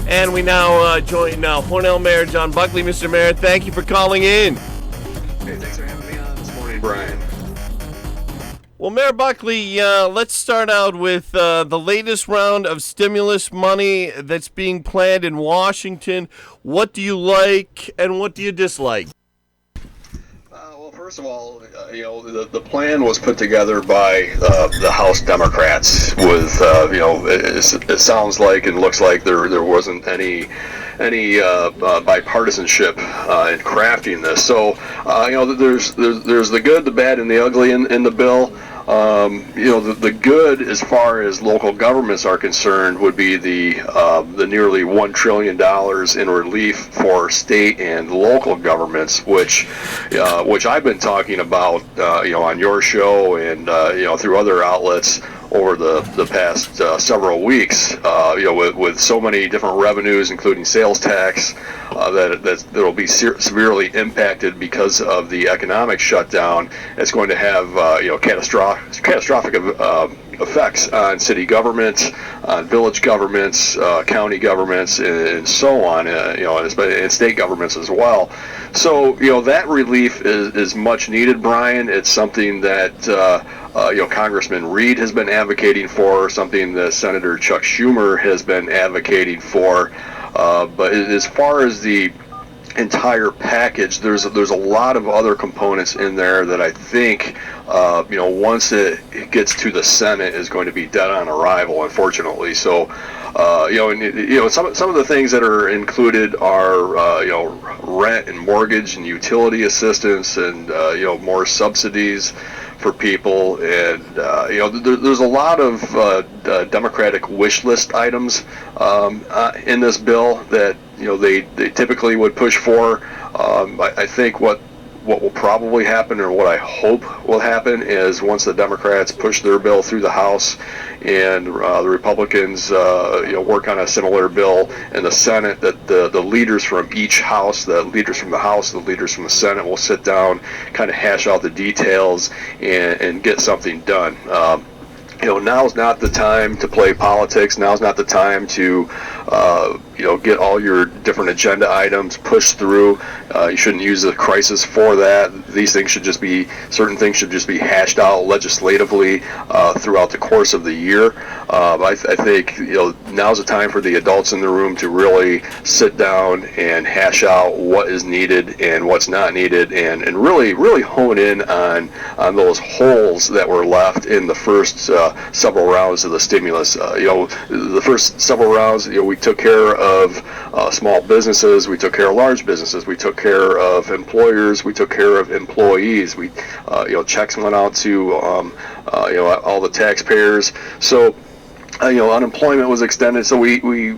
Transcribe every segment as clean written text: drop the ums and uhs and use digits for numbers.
And we now join Hornell Mayor John Buckley. Mr. Mayor, thank you for calling in. Hey, thanks for having me on this morning, Brian. Well, Mayor Buckley, let's start out with the latest round of stimulus money that's being planned in Washington. What do you like and what do you dislike? Well, first of all, the plan was put together by the House Democrats with, it sounds like and looks like there wasn't any bipartisanship in crafting this. So, there's the good, the bad, and the ugly in the bill. The good, as far as local governments are concerned, would be the nearly $1 trillion in relief for state and local governments, which I've been talking about, on your show and through other outlets over the past several weeks, with so many different revenues, including sales tax, that'll be severely impacted because of the economic shutdown. It's going to have catastrophic effects on city governments, on village governments, county governments, and so on, and state governments as well. So, that relief is much needed, Brian. It's something that Congressman Reed has been advocating for, something that Senator Chuck Schumer has been advocating for. But as far as the entire package, there's a lot of other components in there that I think, once it gets to the Senate, is going to be dead on arrival, unfortunately. So, some of the things that are included are, rent and mortgage and utility assistance, and more subsidies for people, and there's a lot of Democratic wish list items in this bill that they typically would push for. I think what will probably happen, or what I hope will happen, is once the Democrats push their bill through the House and the Republicans work on a similar bill in the Senate, that the leaders from each house, the leaders from the House, the leaders from the Senate, will sit down, kind of hash out the details, and get something done. Now's not the time to play politics. Now's not the time to, get all your different agenda items pushed through. You shouldn't use the crisis for that. Certain things should just be hashed out legislatively throughout the course of the year. I think, now's the time for the adults in the room to really sit down and hash out what is needed and what's not needed, and really hone in on those holes that were left in the first several rounds of the stimulus. The first several rounds, we took care of small businesses, we took care of large businesses, we took care of employers, we took care of employees. We, checks went out to, all the taxpayers. So, unemployment was extended, so we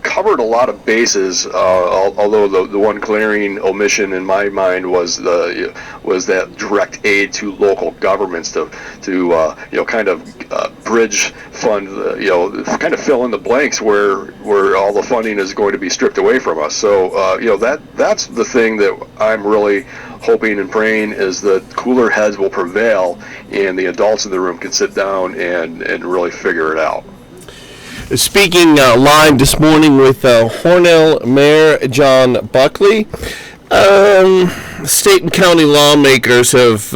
covered a lot of bases. Although the one glaring omission in my mind was that direct aid to local governments to kind of bridge fund, kind of fill in the blanks where all the funding is going to be stripped away from us. So that's the thing that I'm really hoping and praying, is that cooler heads will prevail and the adults in the room can sit down and really figure it out. Speaking live this morning with Hornell Mayor John Buckley, state and county lawmakers have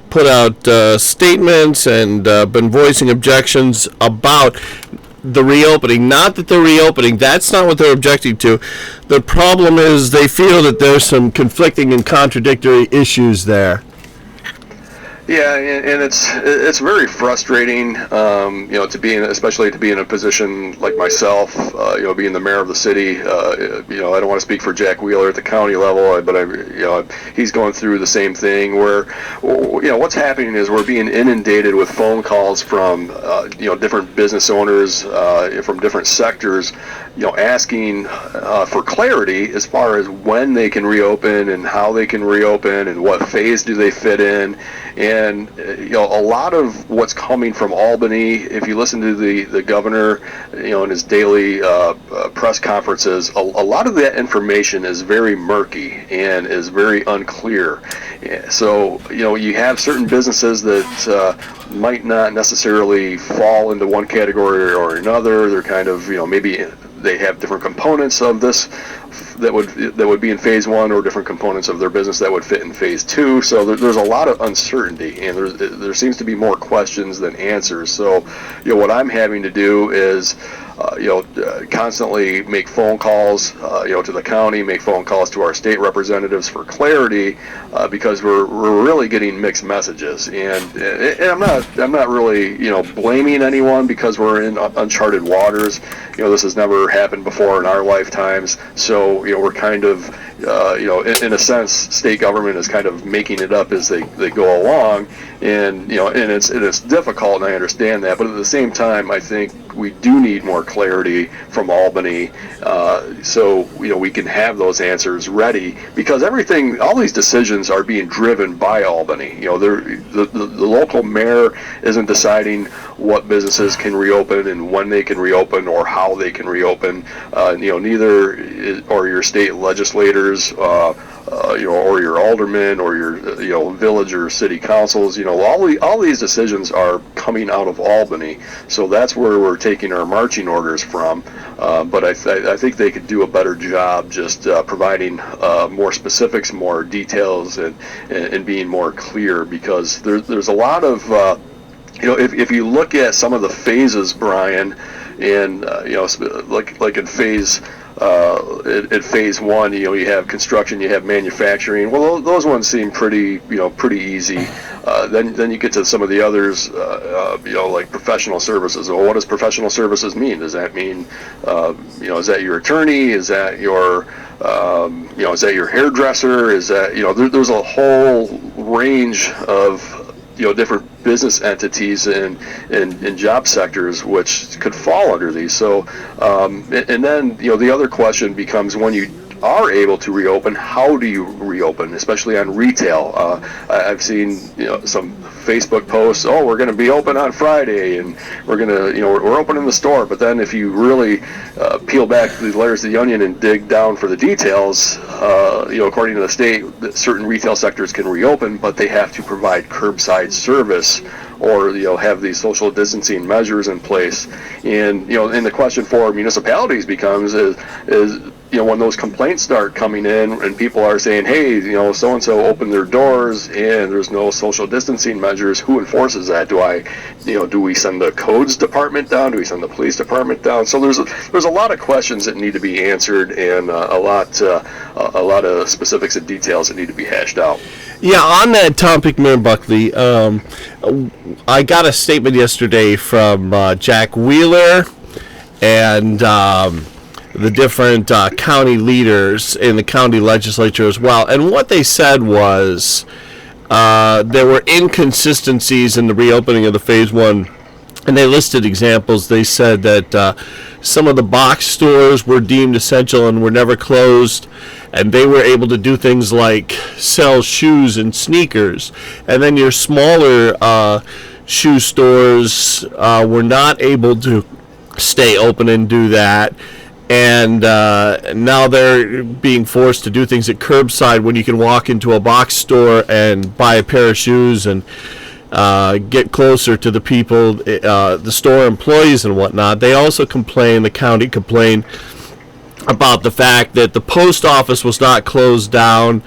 put out statements and been voicing objections about the reopening. Not that they're reopening, that's not what they're objecting to. The problem is they feel that there's some conflicting and contradictory issues there. Yeah, and it's very frustrating, especially to be in a position like myself, being the mayor of the city. I don't want to speak for Jack Wheeler at the county level, but he's going through the same thing. Where, what's happening is we're being inundated with phone calls from, different business owners from different sectors, asking for clarity as far as when they can reopen and how they can reopen and what phase do they fit in. And a lot of what's coming from Albany, if you listen to the governor, in his daily press conferences, a lot of that information is very murky and is very unclear. So you have certain businesses that might not necessarily fall into one category or another. They're kind of maybe they have different components of this that would be in phase one, or different components of their business that would fit in phase two. So there's a lot of uncertainty, and there seems to be more questions than answers. So, what I'm having to do is constantly make phone calls, to the county, make phone calls to our state representatives for clarity, because we're really getting mixed messages. And I'm not really, blaming anyone, because we're in uncharted waters. This has never happened before in our lifetimes. So, we're kind of, in a sense, state government is kind of making it up as they go along. And, and it's difficult, and I understand that. But at the same time, I think we do need more clarity from Albany, so we can have those answers ready, because all these decisions are being driven by Albany. The local mayor isn't deciding what businesses can reopen and when they can reopen or how they can reopen. Neither or your state legislators, or your aldermen, or your village or city councils. All these decisions are coming out of Albany, so that's where we're taking our marching orders from. But I think they could do a better job just providing more specifics, more details, and being more clear, because there's a lot of if you look at some of the phases, Brian, and like in phase. In phase one, you have construction, you have manufacturing. Well, those ones seem pretty easy. Then you get to some of the others, like professional services. Well, what does professional services mean? Does that mean, is that your attorney? Is that your, is that your hairdresser? Is that, there's a whole range of different business entities and job sectors which could fall under these. So, and then the other question becomes, when you are able to reopen, how do you reopen, especially on retail? I've seen some Facebook posts, oh, we're going to be open on Friday, and we're going to, we're opening the store. But then if you really peel back the layers of the onion and dig down for the details, according to the state, certain retail sectors can reopen, but they have to provide curbside service, or have these social distancing measures in place. And and the question for municipalities becomes is when those complaints start coming in and people are saying, hey, so and so opened their doors and there's no social distancing measures, who enforces that? Do we send the codes department down? Do we send the police department down? So there's a lot of questions that need to be answered, and a lot of specifics and details that need to be hashed out. Yeah, on that topic, Mayor Buckley, I got a statement yesterday from Jack Wheeler and the different county leaders in the county legislature as well. And what they said was there were inconsistencies in the reopening of the phase one, and they listed examples. They said that some of the box stores were deemed essential and were never closed, and they were able to do things like sell shoes and sneakers. And then your smaller shoe stores were not able to stay open and do that. And now they're being forced to do things at curbside, when you can walk into a box store and buy a pair of shoes and get closer to the people, the store employees and whatnot. They also the county complained about the fact that the post office was not closed down,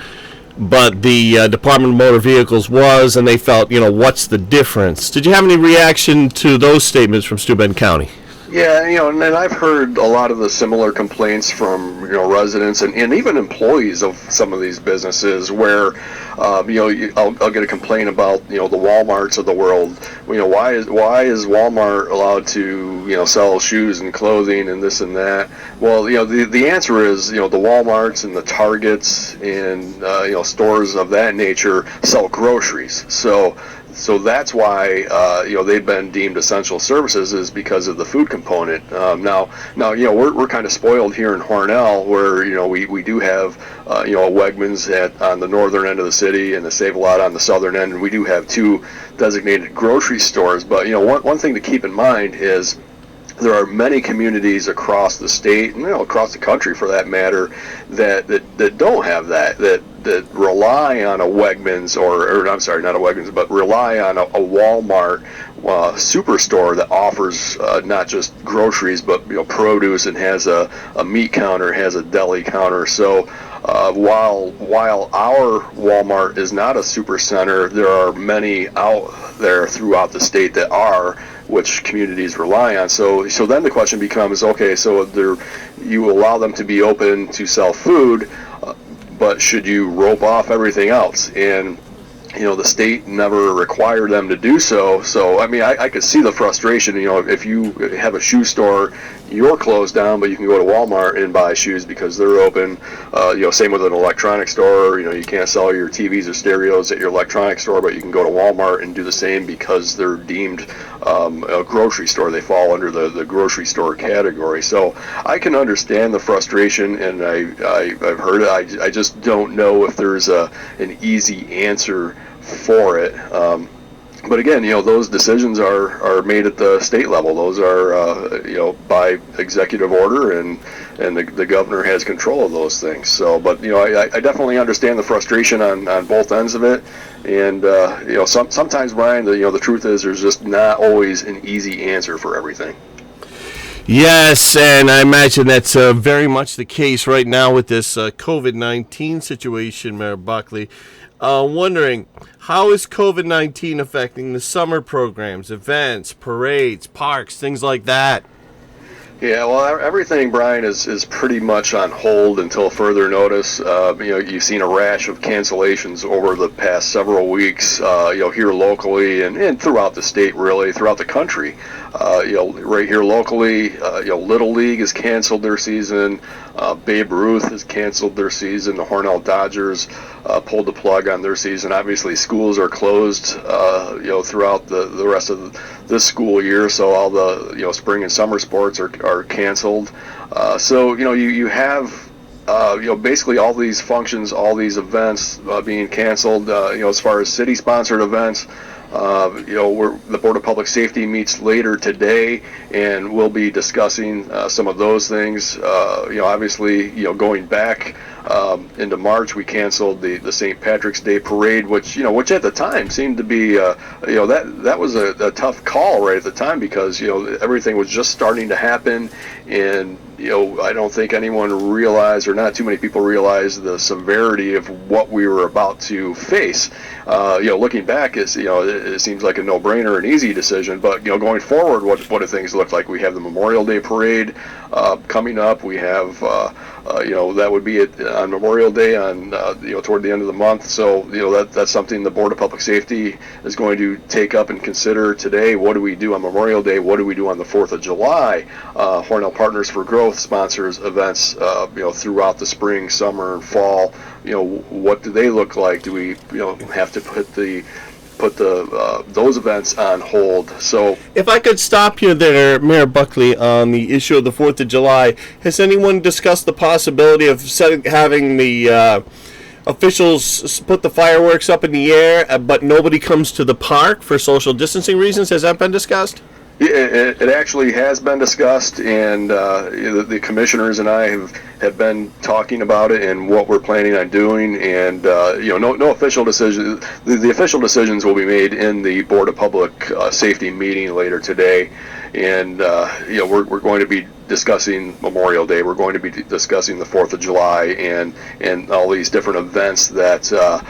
but the Department of Motor Vehicles was, and they felt, what's the difference? Did you have any reaction to those statements from Steuben County? Yeah, and I've heard a lot of the similar complaints from residents and even employees of some of these businesses, where I'll get a complaint about the Walmarts of the world. Why is Walmart allowed to sell shoes and clothing and this and that? Well, the answer is the Walmarts and the Targets and stores of that nature sell groceries. So that's why they've been deemed essential services, is because of the food component. Now we're kind of spoiled here in Hornell, where we do have a Wegmans on the northern end of the city and a Save-A-Lot on the southern end, and we do have two designated grocery stores. But one thing to keep in mind is there are many communities across the state and across the country, for that matter, that don't have that that rely on a Wegmans or I'm sorry, not a Wegmans, but rely on a Walmart superstore that offers not just groceries but produce, and has a meat counter, has a deli counter. So while our Walmart is not a super center, there are many out there throughout the state that are, which communities rely on. So then the question becomes, okay, so you allow them to be open to sell food, but should you rope off everything else? And the state never required them to do so. So I mean, I could see the frustration. If you have a shoe store, you're closed down, but you can go to Walmart and buy shoes because they're open. Same with an electronic store. You can't sell your TVs or stereos at your electronic store, but you can go to Walmart and do the same because they're deemed a grocery store. They fall under the grocery store category. So I can understand the frustration, and I've heard it. I just don't know if there's an easy answer for it. But again, those decisions are made at the state level. Those are, by executive order, and the governor has control of those things. So, but I definitely understand the frustration on both ends of it. And sometimes, Brian, the truth is there's just not always an easy answer for everything. Yes, and I imagine that's very much the case right now with this COVID-19 situation, Mayor Buckley. Wondering, how is COVID-19 affecting the summer programs, events, parades, parks, things like that? Yeah, well, everything, Brian, is pretty much on hold until further notice. You've seen a rash of cancellations over the past several weeks, here locally and throughout the state, really, throughout the country. Right here locally, Little League has canceled their season. Babe Ruth has canceled their season. The Hornell Dodgers pulled the plug on their season. Obviously, schools are closed, throughout the rest of this school year. So all the, spring and summer sports are canceled. So you have basically all these functions, all these events being canceled. As far as city-sponsored events. The Board of Public Safety meets later today, and we'll be discussing some of those things. Obviously, going back into March, we canceled the St. Patrick's Day Parade, which at the time seemed to be, that was a tough call right at the time because everything was just starting to happen, and I don't think anyone realized, or not too many people realized, the severity of what we were about to face. Looking back, it seems like a no-brainer, an easy decision. But going forward, what do things look like? We have the Memorial Day Parade coming up. We have that would be on Memorial Day on toward the end of the month. So that's something the Board of Public Safety is going to take up and consider today. What do we do on Memorial Day? What do we do on the 4th of July? Hornell Partners for Growth sponsors events throughout the spring, summer, and fall. What do they look like? Do we have to put those events on hold? So if I could stop you there, Mayor Buckley, on the issue of the 4th of July, has anyone discussed the possibility of having the officials put the fireworks up in the air, but nobody comes to the park for social distancing reasons? Has that been discussed? It actually has been discussed, and the commissioners and I have been talking about it and what we're planning on doing. And no official decision. The official decisions will be made in the Board of Public Safety meeting later today. And we're going to be discussing Memorial Day. We're going to be discussing the 4th of July and all these different events that So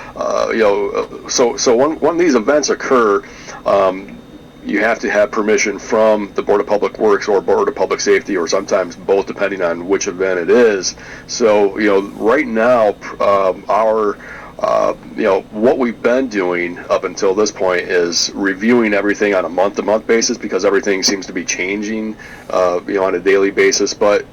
when these events occur. You have to have permission from the Board of Public Works or Board of Public Safety, or sometimes both, depending on which event it is. So, right now, what we've been doing up until this point is reviewing everything on a month-to-month basis, because everything seems to be changing, on a daily basis. But,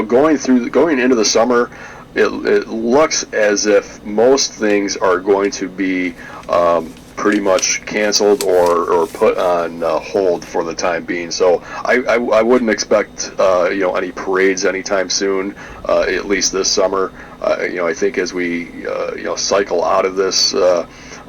going into the summer, it looks as if most things are going to be pretty much canceled or put on hold for the time being. So I wouldn't expect any parades anytime soon, at least this summer. I think as we cycle out of this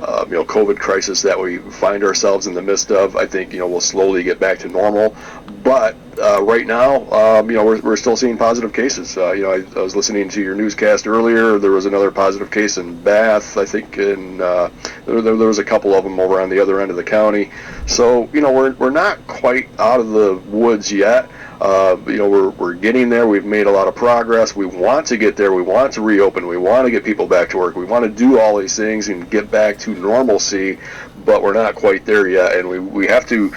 COVID crisis that we find ourselves in the midst of. I think we'll slowly get back to normal, but right now, we're still seeing positive cases. I was listening to your newscast earlier. There was another positive case in Bath, I think, and there was a couple of them over on the other end of the county. So we're not quite out of the woods yet. We're getting there. We've made a lot of progress. We want to get there. We want to reopen. We want to get people back to work. We want to do all these things and get back to normalcy, but we're not quite there yet. And we have to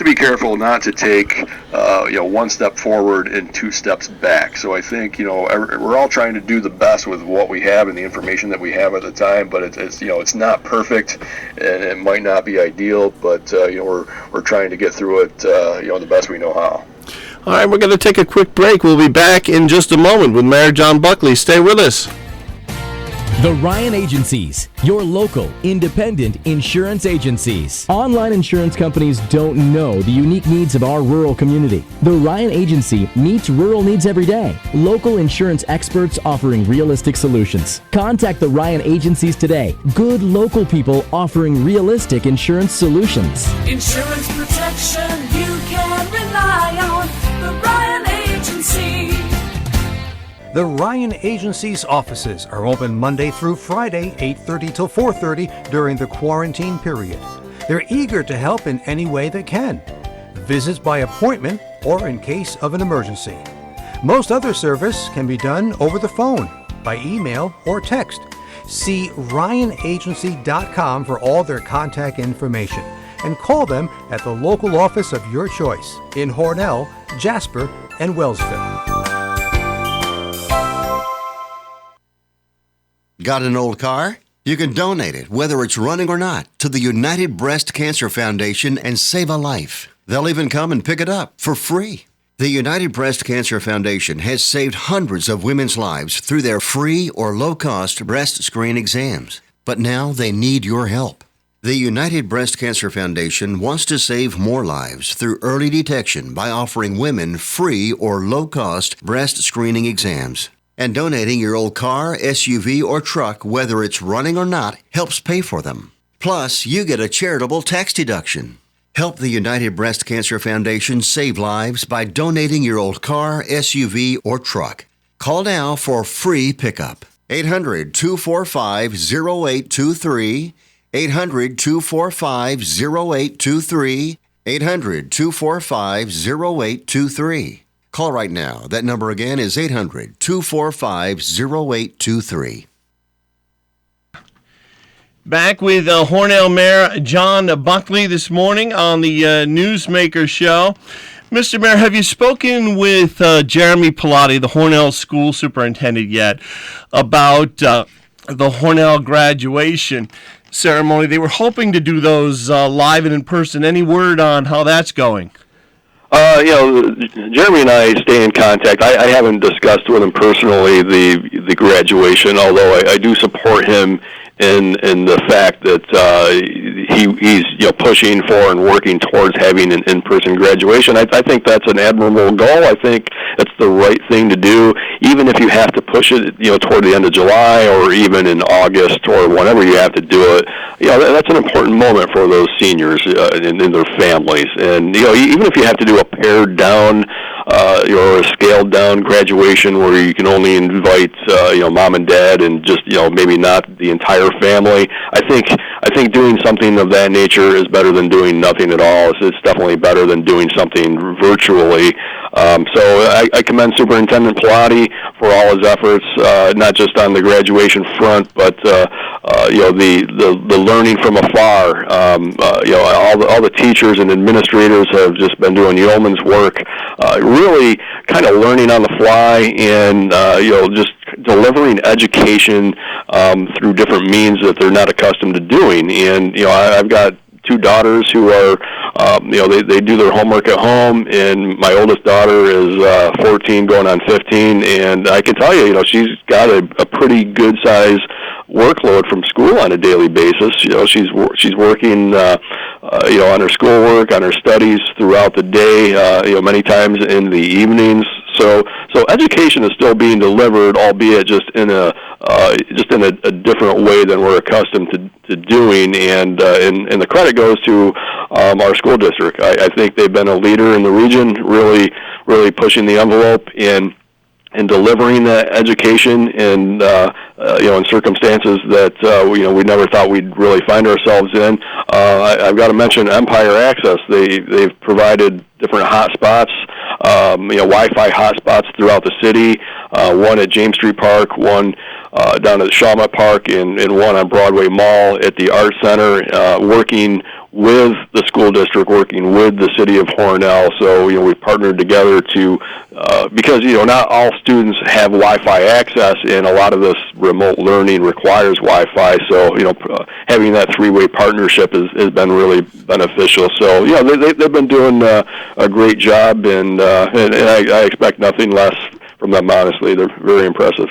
be careful not to take one step forward and two steps back. So I think we're all trying to do the best with what we have and the information that we have at the time. But it's not perfect, and it might not be ideal. But we're trying to get through it the best we know how. All right, we're going to take a quick break. We'll be back in just a moment with Mayor John Buckley. Stay with us. The Ryan Agencies, your local, independent insurance agencies. Online insurance companies don't know the unique needs of our rural community. The Ryan Agency meets rural needs every day. Local insurance experts offering realistic solutions. Contact the Ryan Agencies today. Good local people offering realistic insurance solutions. Insurance protection you can rely on. The Ryan Agency. The Ryan Agency's offices are open Monday through Friday, 8:30 till 4:30 during the quarantine period. They're eager to help in any way they can. Visits by appointment or in case of an emergency. Most other service can be done over the phone, by email, or text. See RyanAgency.com for all their contact information and call them at the local office of your choice in Hornell, Jasper, and Wellsville. Got an old car? You can donate it, whether it's running or not, to the United Breast Cancer Foundation and save a life. They'll even come and pick it up for free. The United Breast Cancer Foundation has saved hundreds of women's lives through their free or low-cost breast screen exams. But now they need your help. The United Breast Cancer Foundation wants to save more lives through early detection by offering women free or low-cost breast screening exams. And donating your old car, SUV, or truck, whether it's running or not, helps pay for them. Plus, you get a charitable tax deduction. Help the United Breast Cancer Foundation save lives by donating your old car, SUV, or truck. Call now for free pickup. 800-245-0823, 800-245-0823, 800-245-0823. Call right now. That number again is 800-245-0823. Back with Hornell Mayor John Buckley this morning on the Newsmaker show. Mr. Mayor, have you spoken with Jeremy Pilati, the Hornell school superintendent, yet about the Hornell graduation ceremony? They were hoping to do those live and in person. Any word on how that's going? Jeremy and I stay in contact. I haven't discussed with him personally the graduation, although I do support him in the fact that he's pushing for and working towards having an in-person graduation. I think that's an admirable goal. I think that's the right thing to do, even if you have to push it toward the end of July or even in August or whenever you have to do it. That's an important moment for those seniors and their families. And even if you have to do a pared down or a scaled down graduation where you can only invite mom and dad and just maybe not the entire family, I think doing something of that nature is better than doing nothing at all. It's definitely better than doing something virtually. So I commend Superintendent Pilati for all his efforts, not just on the graduation front, but the learning from afar. All the teachers and administrators have just been doing yeoman's work, really kind of learning on the fly and just delivering education through different means that they're not accustomed to doing. And I've got two daughters who are they do their homework at home, and my oldest daughter is 14 going on 15, and I can tell you, she's got a pretty good size workload from school on a daily basis. She's working on her schoolwork, on her studies throughout the day, many times in the evenings. So education is still being delivered, albeit just in a different way than we're accustomed to doing. And the credit goes to our school district. I think they've been a leader in the region, really pushing the envelope in delivering that education in in circumstances that we never thought we'd really find ourselves in. I've got to mention Empire Access. They've provided different hotspots, Wi-Fi hotspots throughout the city. One at James Street Park, one down at Shawmut Park, and one on Broadway Mall at the Art Center, working with the school district, working with the city of Hornell. So, we've partnered together to, because, not all students have Wi-Fi access, and a lot of this remote learning requires Wi-Fi. So, having that three-way partnership has been really beneficial. So, they've been doing a great job, and I expect nothing less from them, honestly. They're very impressive.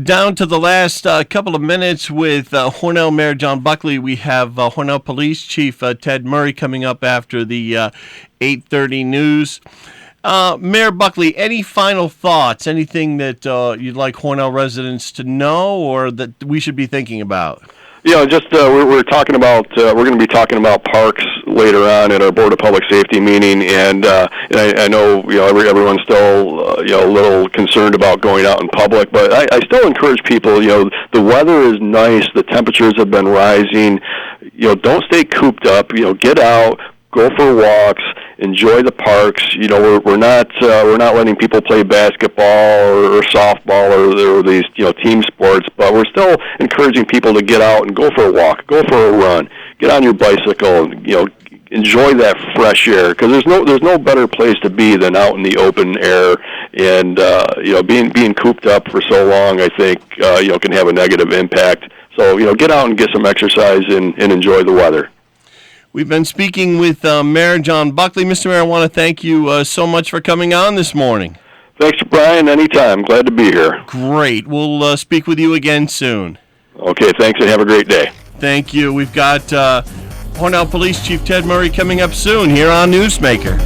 Down to the last couple of minutes with Hornell Mayor John Buckley. We have Hornell Police Chief Ted Murray coming up after the 8:30 news. Mayor Buckley, any final thoughts? Anything that you'd like Hornell residents to know or that we should be thinking about? Just we're talking about we're going to be talking about parks later on at our Board of Public Safety meeting, and I know everyone's still a little concerned about going out in public, but I still encourage people. The weather is nice, the temperatures have been rising. Don't stay cooped up. Get out, go for walks, enjoy the parks. We're not letting people play basketball or softball or these team sports, but we're still encouraging people to get out and go for a walk, go for a run, get on your bicycle, and enjoy that fresh air, because there's no better place to be than out in the open air. And being cooped up for so long, I think can have a negative impact. So get out and get some exercise and enjoy the weather. We've been speaking with Mayor John Buckley. Mr. Mayor, I want to thank you so much for coming on this morning. Thanks, Brian. Anytime. Glad to be here. Great. We'll speak with you again soon. Okay, thanks, and have a great day. Thank you. We've got Hornell Police Chief Ted Murray coming up soon here on Newsmaker.